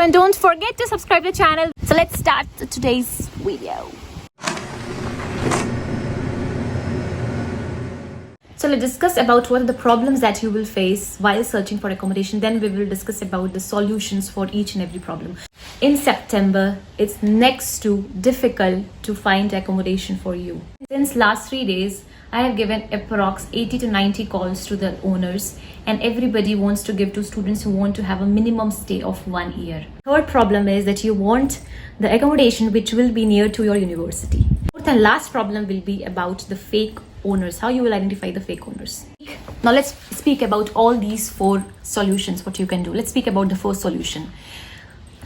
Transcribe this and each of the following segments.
and don't forget to subscribe to the channel. So let's start today's video. So let's discuss about what are the problems that you will face while searching for accommodation. Then we will discuss about the solutions for each and every problem. In September, it's next to difficult to find accommodation for you. Since last 3 days, I have given approx 80 to 90 calls to the owners, and everybody wants to give to students who want to have a minimum stay of 1 year. Third problem is that you want the accommodation which will be near to your university. Fourth and last problem will be about the fake owners, how you will identify the fake owners. Now let's speak about all these 4 solutions, what you can do. Let's speak about the first solution.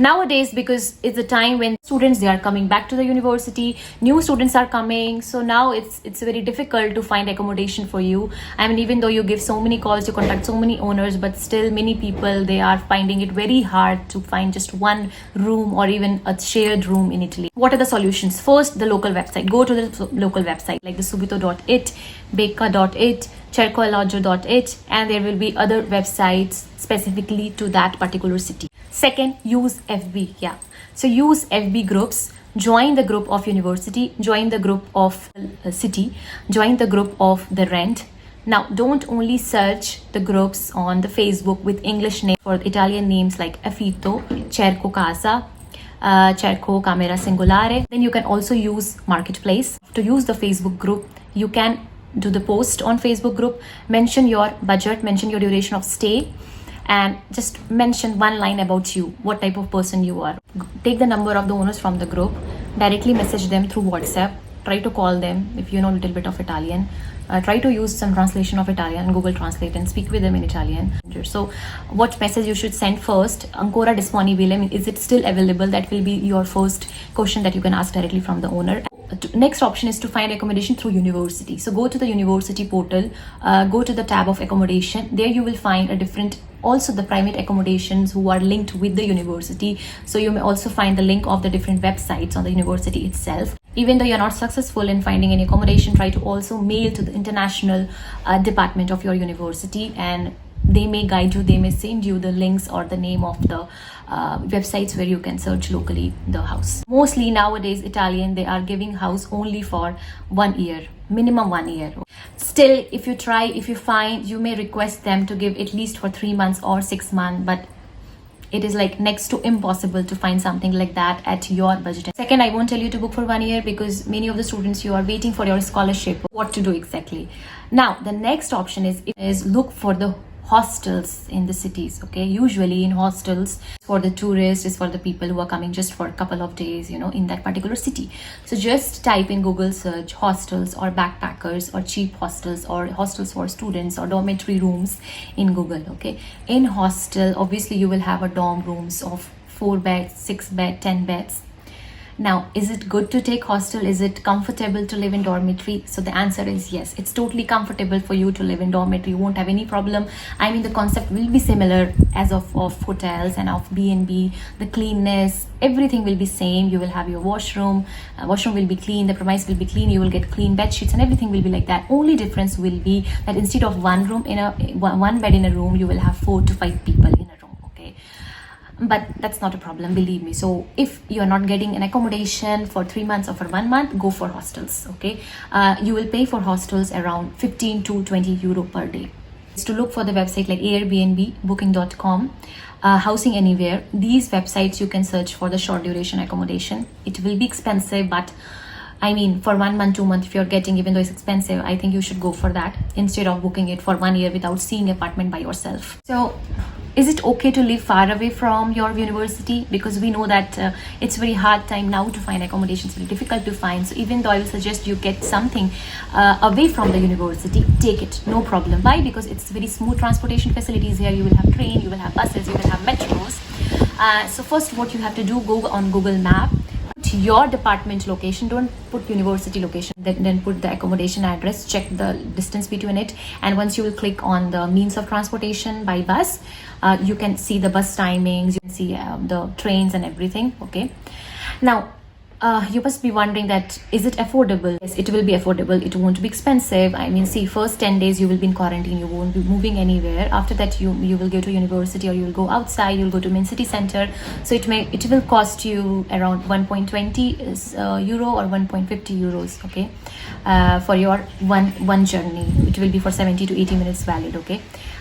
Nowadays, because it's a time when students, they are coming back to the university, new students are coming, so now it's very difficult to find accommodation for you. I mean, even though you give so many calls, you contact so many owners, but still many people, they are finding it very hard to find just one room or even a shared room in Italy. What are the solutions? First, the local website. Go to the local website like the subito.it, becca.it, cercoalloggio.it, and there will be other websites specifically to that particular city. Second, use FB. So use FB groups, join the group of university, join the group of city, join the group of the rent. Now, don't only search the groups on the Facebook with English name for Italian names like Affitto, Cerco Casa, Cerco Camera Singolare. Then you can also use Marketplace. To use the Facebook group, you can do the post on Facebook group, mention your budget, mention your duration of stay, and just mention one line about you, what type of person you are. Take the number of the owners from the group, directly message them through WhatsApp, try to call them if you know a little bit of Italian. Try to use some translation of Italian, Google Translate, and speak with them in Italian. So what message you should send first? Ancora disponibile, is it still available? That will be your first question that you can ask directly from the owner. Next option is to find accommodation through university. So go to the university portal, go to the tab of accommodation. There you will find a different, also the private accommodations who are linked with the university. So you may also find the link of the different websites on the university itself. Even though you're not successful in finding any accommodation, try to also mail to the international department of your university, and they may guide you, they may send you the links or the name of the websites where you can search locally the house. Mostly nowadays Italian, they are giving house only for 1 year, minimum 1 year. Still, if you try, if you find, you may request them to give at least for 3 months or 6 months, but it is like next to impossible to find something like that at your budget. Second, I won't tell you to book for 1 year because many of the students, you are waiting for your scholarship. What to do exactly? Now, the next option is look for the hostels in the cities. Okay, usually in hostels for the tourists, is for the people who are coming just for a couple of days, in that particular city. So just type in Google search hostels or backpackers or cheap hostels or hostels for students or dormitory rooms in Google. Okay, in hostel, obviously you will have a dorm rooms of 4 beds, 6 beds, 10 beds. Now, is it good to take hostel? Is it comfortable to live in dormitory? So the answer is yes. It's totally comfortable for you to live in dormitory. You won't have any problem. I mean, the concept will be similar as of hotels and of B&B. The cleanness, everything will be same. You will have your washroom. Washroom will be clean. The premise will be clean. You will get clean bed sheets and everything will be like that. Only difference will be that instead of one bed in a room, you will have 4 to 5 people in a room. Okay. But that's not a problem, believe me. So if you're not getting an accommodation for 3 months or for 1 month, go for hostels. Okay, you will pay for hostels around 15 to 20 euro per day. It's to look for the website like Airbnb, booking.com, Housing Anywhere. These websites you can search for the short duration accommodation. It will be expensive, but I mean, for 1 month, 2 months, if you're getting, even though it's expensive, I think you should go for that instead of booking it for 1 year without seeing apartment by yourself. So is it okay to live far away from your university? Because we know that it's very hard time now to find accommodations, very difficult to find. So even though I will suggest you get something away from the university, take it, no problem. Why? Because it's very smooth transportation facilities here. You will have train, you will have buses, you will have metros. So first what you have to do, go on Google Map, put your department location, don't put university location, then put the accommodation address, check the distance between it, and once you will click on the means of transportation by bus, you can see the bus timings, you can see the trains and everything. Okay, now You must be wondering that is it affordable? Yes, it will be affordable. It won't be expensive. I mean, see, first 10 days you will be in quarantine. You won't be moving anywhere. After that, you will go to university or you will go outside. You'll go to main city center. So it will cost you around 1.20 euro or 1.50 euros. Okay, for your one journey. It will be for 70 to 80 minutes valid. Okay.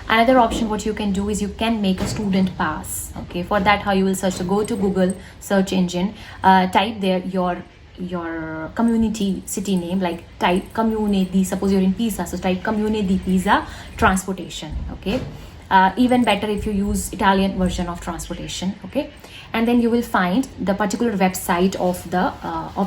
Another option what you can do is you can make a student pass. Okay, for that how you will search, so go to Google search engine, type there your community city name, like type Comune di, suppose you're in Pisa, so type Comune di Pisa transportation. Okay, even better if you use Italian version of transportation. Okay, and then you will find the particular website of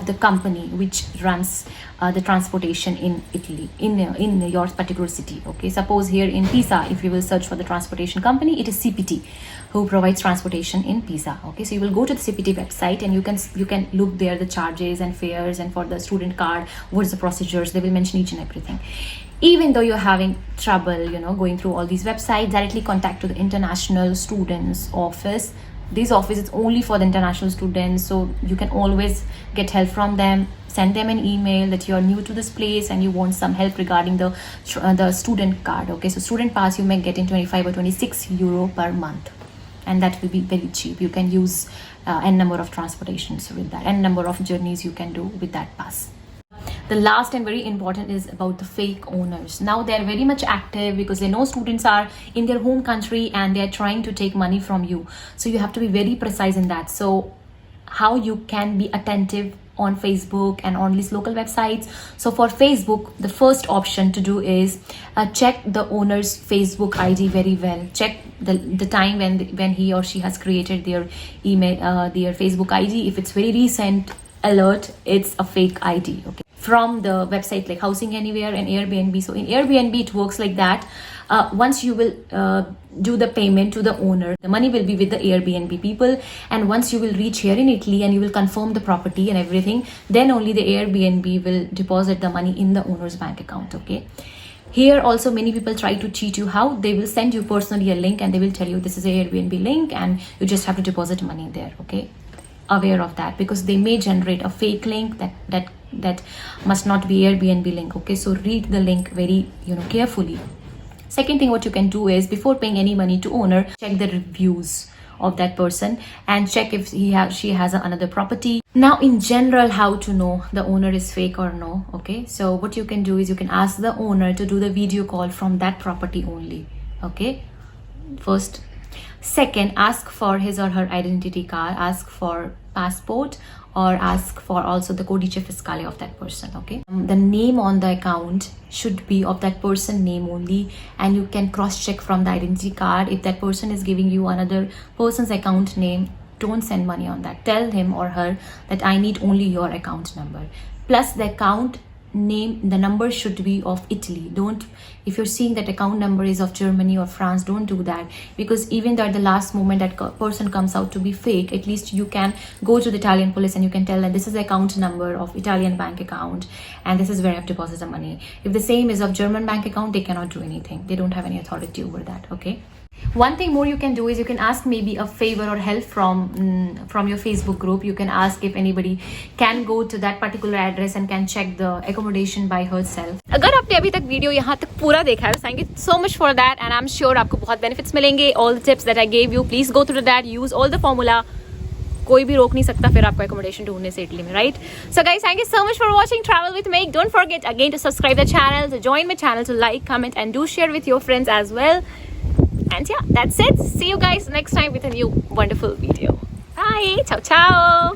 the company which runs the transportation in Italy, in your particular city. Okay, suppose here in Pisa, if you will search for the transportation company, it is CPT who provides transportation in Pisa. Okay, so you will go to the CPT website and you can look there the charges and fares, and for the student card what's the procedures, they will mention each and everything. Even though you're having trouble going through all these websites, directly contact to the international students office. This office is only for the international students, so you can always get help from them. Send them an email that you are new to this place and you want some help regarding the student card. Okay, so student pass you may get in 25 or 26 euro per month, and that will be very cheap. You can use n number of transportations with that, n number of journeys you can do with that pass. The last and very important is about the fake owners. Now they are very much active because they know students are in their home country and they are trying to take money from you. So you have to be very precise in that. So how you can be attentive on Facebook and on these local websites. So for Facebook, the first option to do is check the owner's Facebook ID very well. Check the time when he or she has created their email, their Facebook ID. If it's very recent, alert, it's a fake ID. Okay, from the website like Housing Anywhere and Airbnb. So in Airbnb it works like that. Once you will do the payment to the owner, the money will be with the Airbnb people, and once you will reach here in Italy and you will confirm the property and everything, then only the Airbnb will deposit the money in the owner's bank account. Okay, here also many people try to cheat you. How? They will send you personally a link and they will tell you this is a Airbnb link and you just have to deposit money there. Okay, aware of that, because they may generate a fake link that must not be Airbnb link. Okay, so read the link very carefully. Second thing what you can do is, before paying any money to owner, check the reviews of that person and check if she has another property. Now in general, how to know the owner is fake or no. Okay, so what you can do is you can ask the owner to do the video call from that property only. Okay, first. Second, ask for his or her identity card, ask for passport, or ask for also the codice fiscale of that person. Okay, the name on the account should be of that person name only, and you can cross check from the identity card. If that person is giving you another person's account name, don't send money on that. Tell him or her that I need only your account number, plus the account name, the number should be of Italy. Don't, if you're seeing that account number is of Germany or France, don't do that, because even though at the last moment that person comes out to be fake, at least you can go to the Italian police and you can tell that this is the account number of Italian bank account and this is where I've deposited the money. If the same is of German bank account, they cannot do anything. They don't have any authority over that. Okay, one thing more you can do is you can ask maybe a favor or help from your Facebook group. You can ask if anybody can go to that particular address and can check the accommodation by herself. अगर आपने अभी तक video यहाँ तक पूरा देखा है, thank you so much for that, and I'm sure आपको बहुत benefits मिलेंगे. All the tips that I gave you, please go through that, use all the formula. कोई भी रोक नहीं सकता फिर आपको accommodation ढूंढने से इटली में, right? So guys, thank you so much for watching Travel with Meg. Don't forget again to subscribe the channel, to join my channel, to like, comment, and do share with your friends as well. And yeah, that's it. See you guys next time with a new wonderful video. Bye. Ciao, ciao.